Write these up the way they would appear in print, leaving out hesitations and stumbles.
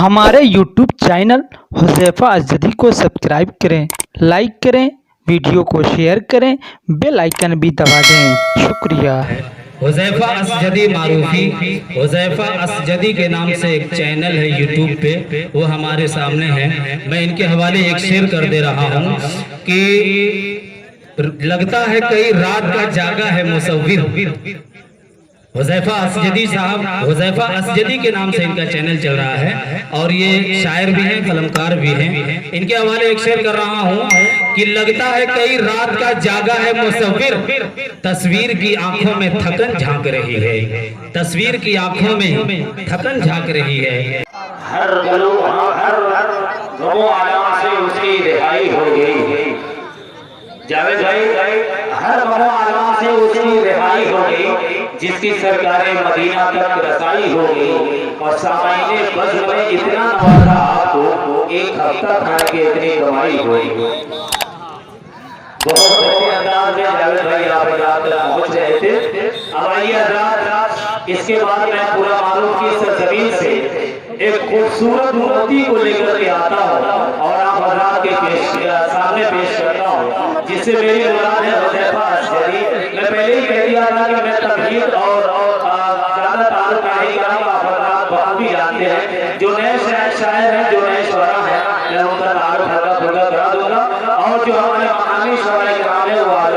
हमारे YouTube channel Huzaifa असजदी को subscribe करें, लाइक करें, वीडियो को शेयर करें, बेल आइकन भी दबा दें। शुक्रिया। हुज़ैफ़ा असजदी मारूफी हुज़ैफ़ा असजदी के नाम से एक चैनल है यूट्यूब पे, वो हमारे सामने है। मैं इनके हवाले एक शेर कर दे रहा हूँ कि लगता है कई रात का जागा है मुसव्विर। हुज़ैफ़ा असजदी साहब, हुज़ैफ़ा असजदी के नाम से इनका चैनल चल रहा है और ये शायर भी हैं, कलमकार भी हैं। इनके हवाले एक शेर कर रहा हूँ कि लगता है कई रात का जागा है मुसव्विर, तस्वीर की आंखों में थकन झांक रही है, तस्वीर की आंखों में थकन झांक रही है। हर गलो हर गमो आलम से उसकी रिहाई हो गई। जावेद भाई, हर गमो आलम से उसकी रिहाई हो गई, जिसकी सरकारें मदीना तक रसाई हो गई। और सामाइने बज़्म में इतना नवाजा आपको, एक हफ्ता खाने की इतनी कमाई हो गई। बहुत अच्छे अंदाज में जावेद भाई आप पहुंच रहे थे। अब आइए हज़रात, इसके बाद मैं पूरा मारूफ की सरजमीन से एक खूबसूरत मूर्ति को लेकर के आता हूँ और आप हज़रात के सामने पेश करता हूँ, जिससे मेरी मुराद है हुज़ैफ़ा असजदी। मैं पहले ही कह दिया था कि मैं तमहीद और ज़्यादा ताल्लुक नहीं करूँगा, आप हज़रात बहुत भी जानते हैं। जो नए शायर हैं, जो नए शुअरा हैं, मैं उनका ताल्लुक हल्का फुल्का करा दूंगा। और जो हमारे मकामी शुअरा कराम है वो आप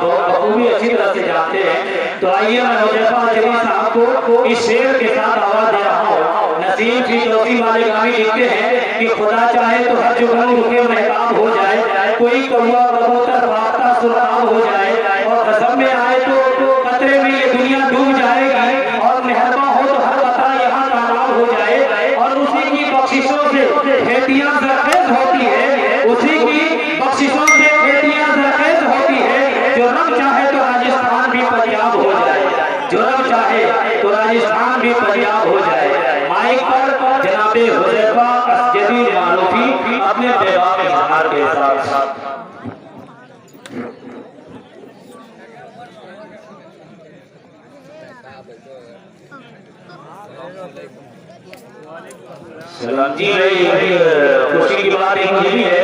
बखूबी अच्छी तरह से जानते हैं। तो आइए मैं हुज़ैफ़ा असजदी साहब को इस शेर के साथ आवाज़ दे रहा हूँ। नसीब की चौथी वाले गामी लिखते हैं कि खुदा चाहे तो हर जुगनू रुके महताब हो जाए, कोई कौवा कबूतर फाख्ता सुरखाब हो जाए, और कसम में आए तो कतरे में ये दुनिया डूब जाएगी, और मेहरबा हो तो हर कतरा यहाँ तालाब हो जाए। और उसी की बख्शिशों से खेतियाँ ज़रख़ेज़ होती है, उसी की बख्शिशों से खेतियाँ ज़रख़ेज़ होती है। जो रब चाहे तो राजस्थान भी पंजाब हो जाए, जो रब चाहे तो राजस्थान भी पंजाब हो जाए। माइक पर जनाबे हुज़ैफ़ा असजदी मारूफी अपने बेबाक इज़हार के साथ। सलाम जी। खुशी की बात एक ये भी है,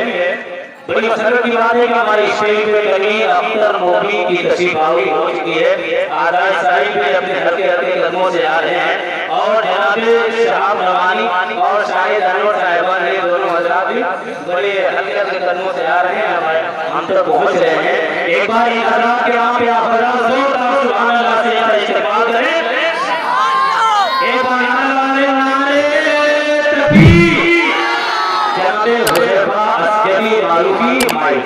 बड़ी मसरत की बात है कि हमारे स्टेज पे कभी अख्तर मोदी की तशरीफ आवरी हो चुकी है। आज़ाद साहिब पे अपने हल्के हल्के कदमों से आ रहे हैं, और जनाबे शहाब रवानी और शाहिद अनवर साहिबान ने दोनों हज़रात भी बड़े हल्के हल्के कदमों से आ रहे हैं, हम तक पहुंच रहे हैं। एक बार इन हज़रात के यहाँ पे आप हज़रात जोरदार सुभान अल्लाह से यहाँ इस्तेमाल करें। एक बार नारे तकबीर, जनाबे हुज़ैफ़ा असजदी मारूफी माइक।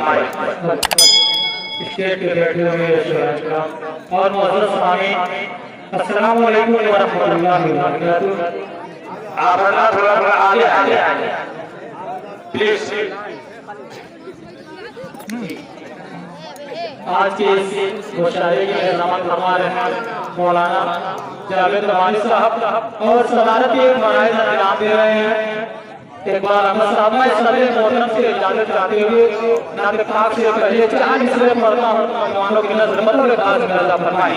स्टेज पे बैठे हुए और मुअज़्ज़ज़ सामीन, अस्सलामु अलैकुम व रहमतुल्लाहि व बरकातुहू। आप थोड़ा आगे प्लीज। आज के इस मुशायरे की मेहमान फरमा रहे हैं मौलाना जावेद रवानी साहब, और सदारत एक मराइज़ इनाम दे रहे हैं। एक बार अहमद साहब मैं सभी मोहतरम से इजाजत चाहते हुए नाम पाक से पहले चार इसलिए पढ़ता हूँ, मेहमानों की नज़र मतलब खास में अल्लाह फरमाए।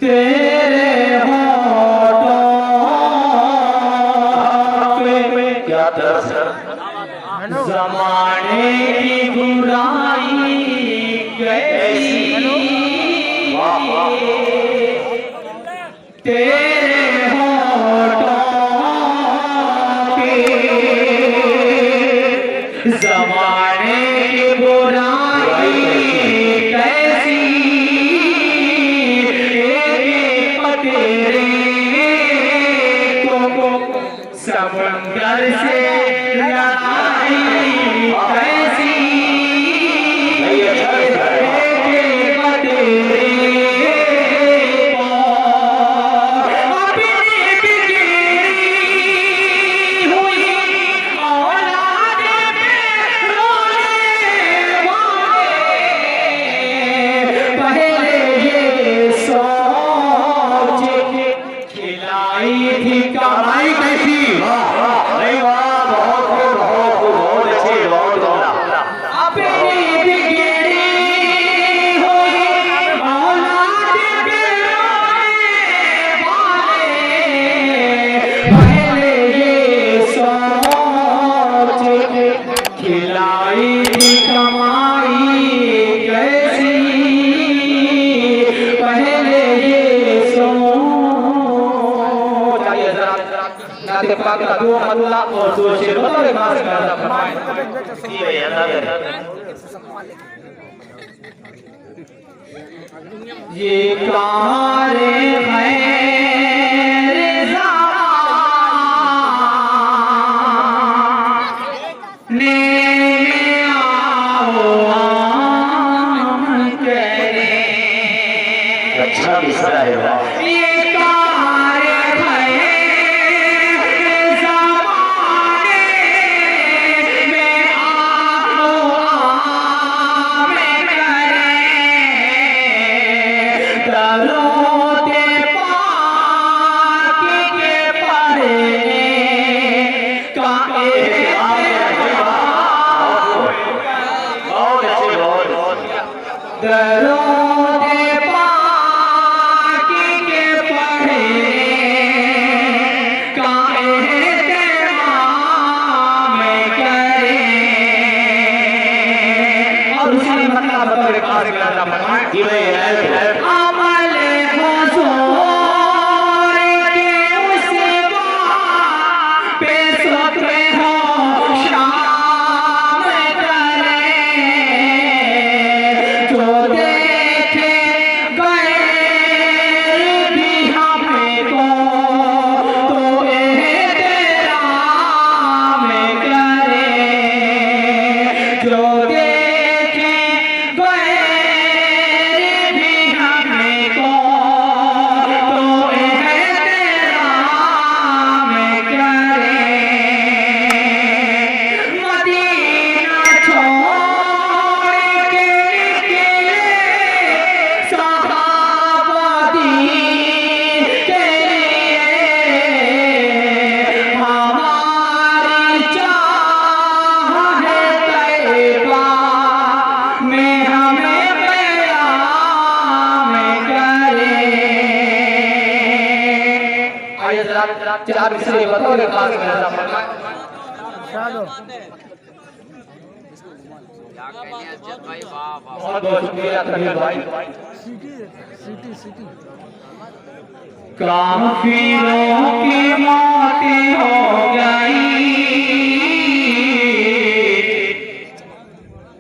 तेरे होठों पे क्या दर्द, ज़माने की बुराई कैसी, तेरे होठों पे ज़माने की बुराई कैसी, तेरे को समंदर से लड़ाई कैसी, कमाई कैसी। नहीं वाह, बहुत अच्छी, बहुत पहले ये सोच खिलाई कमाई कैसी, पहले ये सोच। आइए जरा नाते पाक का दो मल्ला और दो शेर बतौर खास का फरमाएं। जी भैया ये कारे खैर ज़माने में आओ आम करें। अच्छा मिसरा है वाह। ये कारे खैर ज़माने में आओ आम करें। दरोते पाक के पढ़ने का बहुत अच्छे बहुत। दरोते पाक के पढ़ने का एहतमाम करें। और उसी मतलब बतौर खास का फरमाएं। जी भैया अमल हुज़ूर के उस पे शुक्र हो शाम करें। जो देखे गैर भी हमको तो एहतराम करें। जो देखे गैर भी हमको तो एहतराम करें। मदीना छोड़ के निकले सहाबा दीन के लिए, हमारी चाह है तैबा में हमें क़याम करें। आइए जरा चार मिसरे बतौर खास का फरमाएं। बहुत बहुत शुक्रिया कबीर भाई। काफिरों की मौतें हो गई,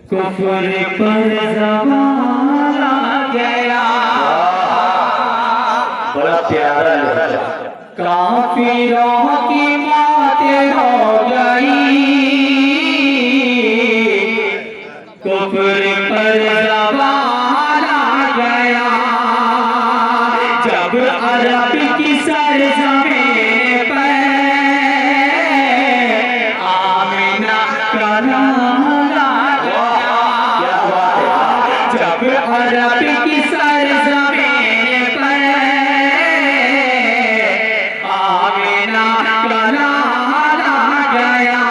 कुफ्र पर ज़माना गया। बड़ा प्यारा है। काफिरों की मौतें हो गई, कुफ्र पर ज़माना गया। जब अरब की सरज़मीन पर आमिना का नारा गया। क्या बात है। जब अरब की सरज़मीन पर आमिना का नारा गया।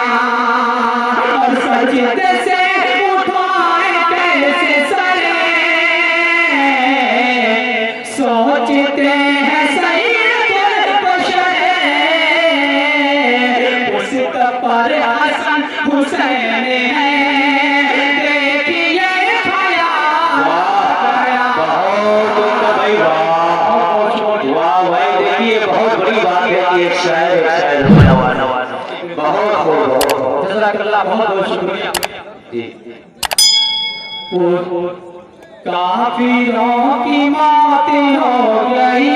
और सजदे से उठाए कैसे सरे, सोचते हैं सैयद बशर मुस्तफा हसन हुसैन है। देखिए बहुत भाई वाह भाई। देखिए बहुत बड़ी बात है कि एक शायर नवाना बहुत खूब। जज़ाकल्लाह बहुत बहुत शुक्रिया। काफिरों की मौतें हो गई,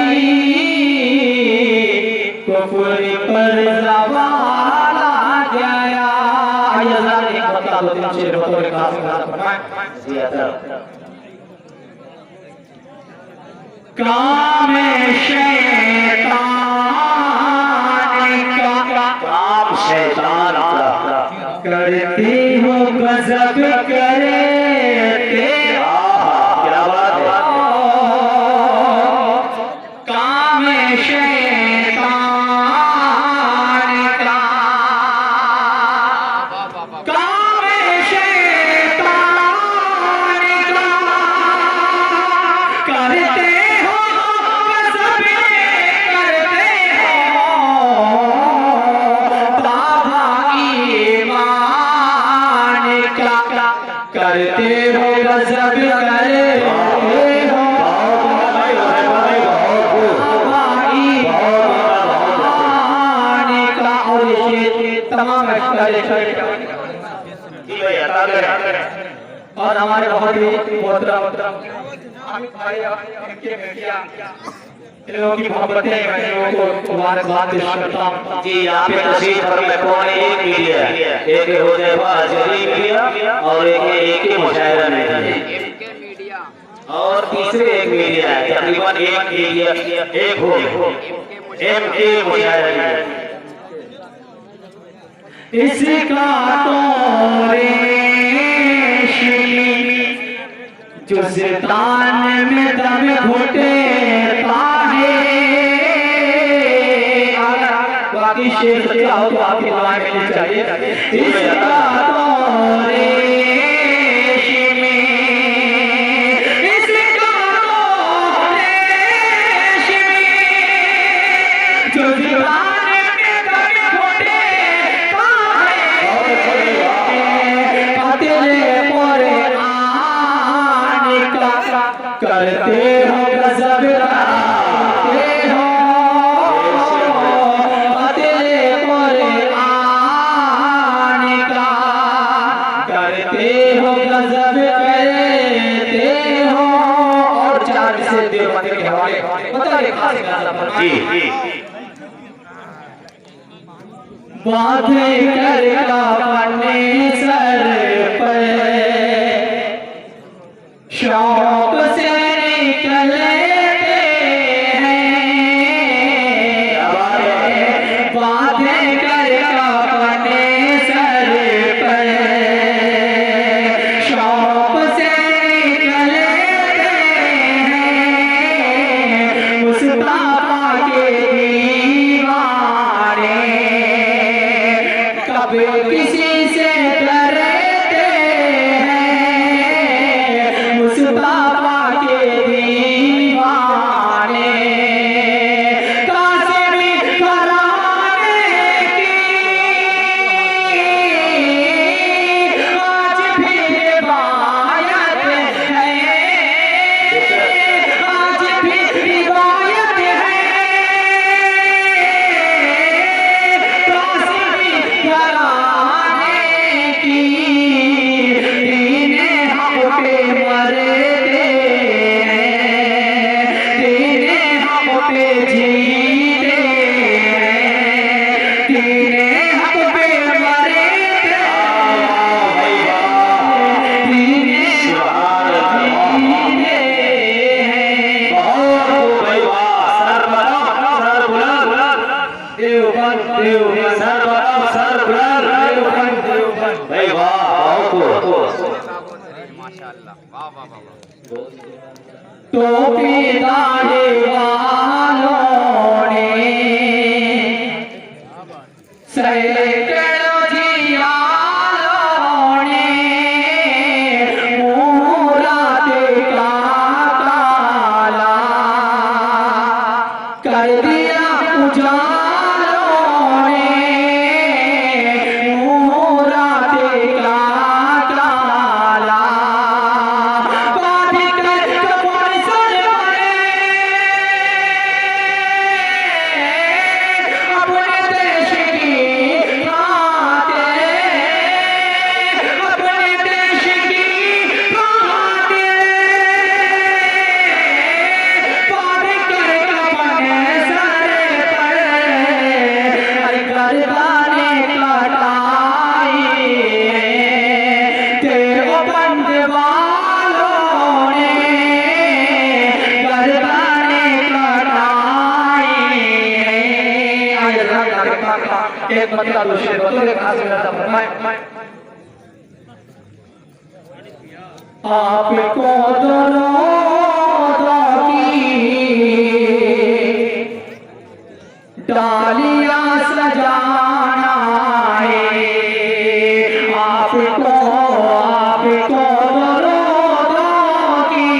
कुफ्र पर ज़माना गया। आइए जरा एक बता दो तीन शेर बतौर खास का फरमाएं। काम शैतान का, काम शैतान का, करते हो गजब करे क्या बात है। काम शैतान का, काम शैतान का, करते हो गजब करते हो जी भैया ताकत और हमारे बहुत ही मोहतरम अमित भाई और इनके बेटियां इन लोगों की मोहब्बतें मैं इन लोगों को मुबारकबाद पेश करता हूं। जी यहाँ पे तशरीफ फरमा कौन एक मीडिया है, एक हुज़ैफा अज़हरी मीडिया और एक मुशायरा मीडिया और तीसरे एक मीडिया है, तकरीबन एक मीडिया एक हो MK मुशायरा मीडिया। इसका तो जुज़दान में दम घुटे बाकी शेर सच्चा हो तो आपकी दुआएं मिलनी चाहिए। इसका तो करते हो गजब करते हो तेरे कुरान का करते हो गजब करते हो। और चार से देवबंद के हवाले बताइए खास गाना पर जी बातें कर अपने सर पर शौक से निकलते हैं बातें कर अपने सर पर शौक से निकलते हैं मुस्तफा के दीवाने कब किसी से डरते हैं मुस्तफा के दीवाने कासिमी घराने की आज भी रिवायत है आज भी रिवायत है कासिमी घराने की दीन हम पे मरते हैं दीन हम पे जीते हैं दीन हम पे मरते हैं दीन जीते हैं। भाई वाह सर बुलंद देवबंद देवबंद सर बुलंद देवबंद भाई वाह बहुत टोपी दाढ़ी वालों ने सैकड़ों जियालों ने मुराद का काला कर दिया उजालों ने मुराद का काला एक मतलब दूसरे बतौर खास मिलता फरमाए आपको दोनों की डालियां सजाना है आपको दोनों की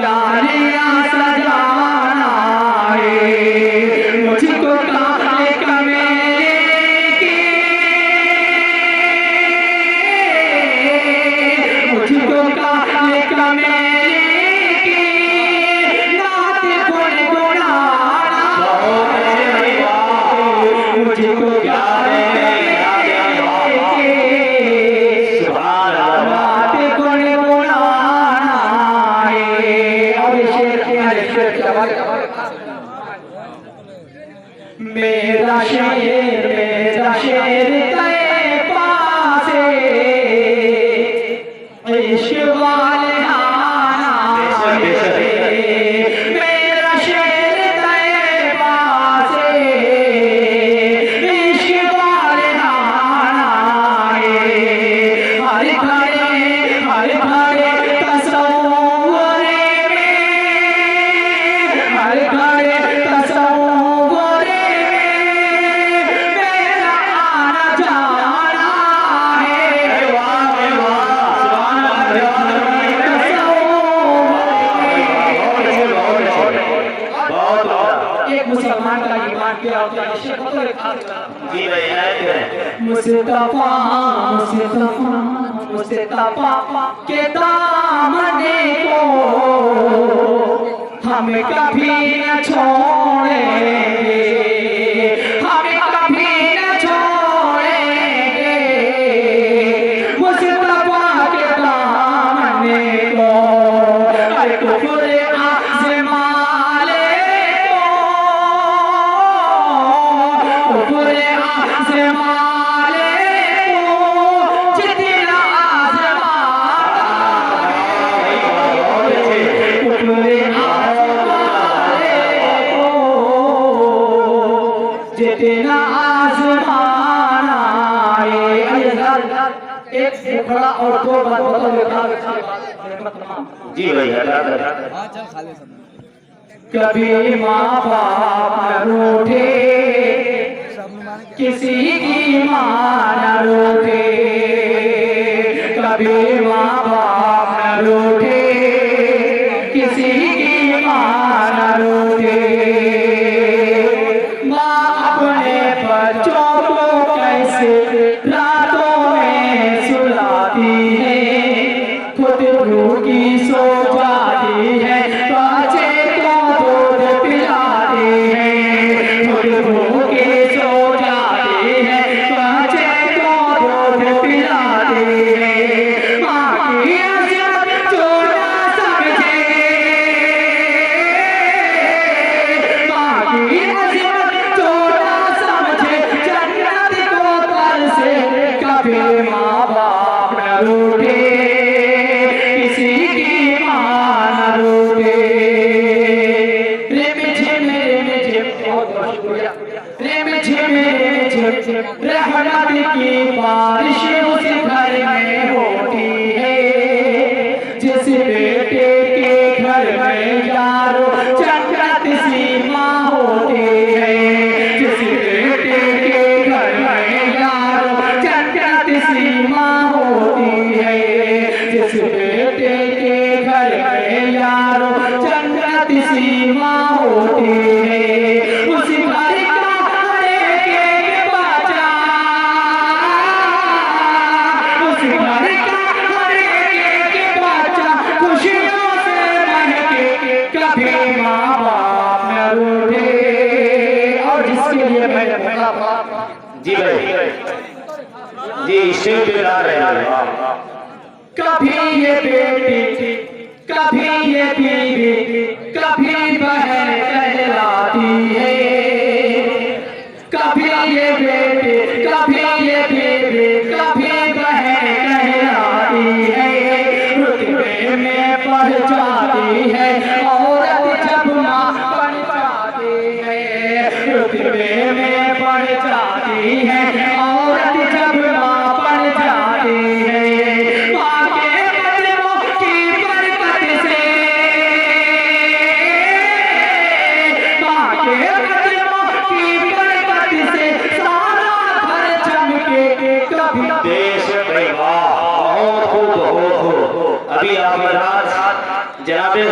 डालियां सजाना है मुझको मुझको क्या मेरा शेर तेरे पास इश्क वाले आना मेरा शेर तेरे पास इश्क वाले आना हर खड़े तस्वीर में हर खड़े तस्वीर मेरा आना जाना है एक मुसलमान का ईमान क्या होता है जी भाई मुस्तफा के दामने को हम कभी न छोड़ेंगे हम कभी न छोड़ेंगे मुस्तफा के दामने को अरे कुफर आज़माले को कुफर आज़माले को जितना आज़माता कुफर जितना आज़माना एक मुखड़ा और दो बातों लिखा जी भाई कभी माँ बाप न रूठे किसी की माँ न रूठे कभी माँ बाप न रूठे किसी की माँ न रूठे माँ अपने बच्चों को कैसे रातों में सुलाती है खुद भूखी सो जाती है बच्चे को दूध पिलाती है खुद भूखी सो जाती है बच्चे को दूध पिलाती है माँ की अज़मत जो ना समझे माँ की अज़मत जो ना समझे जन्नत को कर से कभी माँ बाप न रूठे किसी की माँ न रूठे रहमत की बारिश उस घर में होती है जिस बेटे के घर में यारो जन्नत सी माँ होती है जिस बेटे के घर में यारो जन्नत सी माँ होती है जिस बेटे के घर में यारो जन्नत सी माँ होती है उस घर का हर एक बच्चा उस घर का हर एक बच्चा खुशियों से महके कभी माँ बाप न रूठे और जिसके लिए मैंने बोला जी भाई जी शेर बिला रहे कभी ये बेटी कभी ये बीवी कभी बहन कहलाती है कभी ये बेटी कभी ये बीवी कभी बहन कहलाती है रुतबे में बढ़ जाती है औरत जब माँ बन जाती है रुतबे में बढ़ जाती है औरत जब माँ बन जाती है माँ के कदमों की बरकत से माँ के कदमों की बरकत से सारा घर चमके कभी देश भाई वाह बहुत खूब अभी आप जनाबे